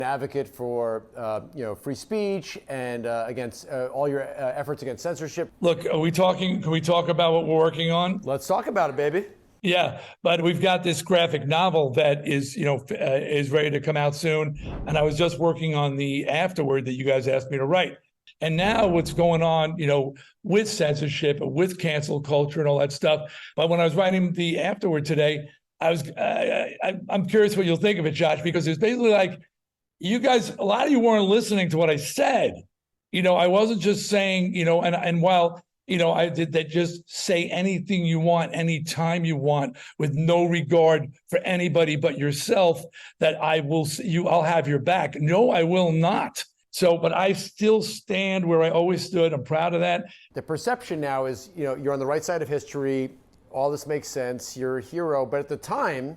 advocate for free speech and against all your efforts against censorship. Look, can we talk about what we're working on? Let's talk about it, baby. Yeah, but we've got this graphic novel that is ready to come out soon. And I was just working on the afterword that you guys asked me to write. And now what's going on, with censorship, with cancel culture and all that stuff. But when I was writing the afterword today, I'm curious what you'll think of it, Josh, because it's basically like, you guys, a lot of you weren't listening to what I said. I wasn't just saying, and while, I did that, just say anything you want, anytime you want, with no regard for anybody but yourself, that I'll have your back. No, I will not. So, but I still stand where I always stood. I'm proud of that. The perception now is, you're on the right side of history. All this makes sense. You're a hero. But at the time,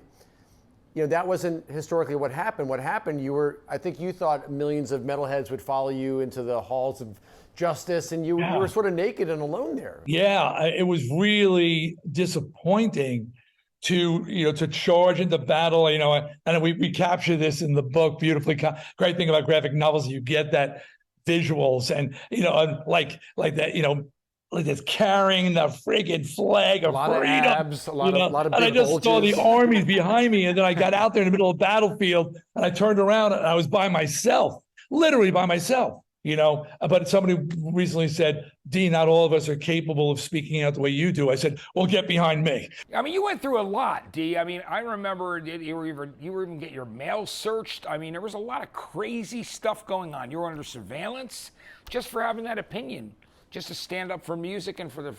that wasn't historically what happened. What happened, I think you thought millions of metalheads would follow you into the halls of justice, and you were sort of naked and alone there. Yeah, it was really disappointing to charge into battle, and we capture this in the book beautifully. Great thing about graphic novels, you get that visuals and, like that, like this carrying the friggin' flag of freedom. Abs, a lot of big and I just bulges. saw the armies behind me, and then I got out there in the middle of the battlefield, and I turned around and I was by myself, literally by myself. But somebody recently said, Dee, not all of us are capable of speaking out the way you do. I said, well, get behind me. I mean, you went through a lot, Dee. I mean, I remember you were even get your mail searched. I mean, there was a lot of crazy stuff going on. You were under surveillance just for having that opinion, just to stand up for music and for the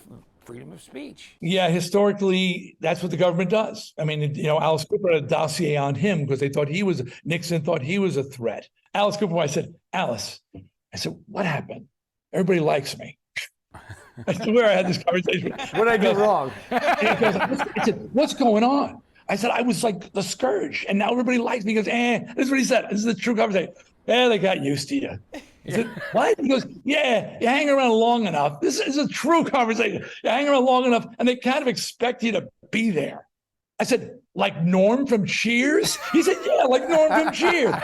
freedom of speech. Yeah, historically, that's what the government does. I mean, Alice Cooper had a dossier on him because Nixon thought he was a threat. Alice Cooper, I said, Alice, what happened? Everybody likes me. I swear I had this conversation. What did I do wrong? I said, what's going on? I said, I was like the scourge, and now everybody likes me. He goes, this is what he said. This is the true conversation. Yeah, they got used to you. I said, what? He goes, yeah, you hang around long enough. This is a true conversation. You hang around long enough, and they kind of expect you to be there. I said, like Norm from Cheers? He said, yeah, like Norm from Cheers.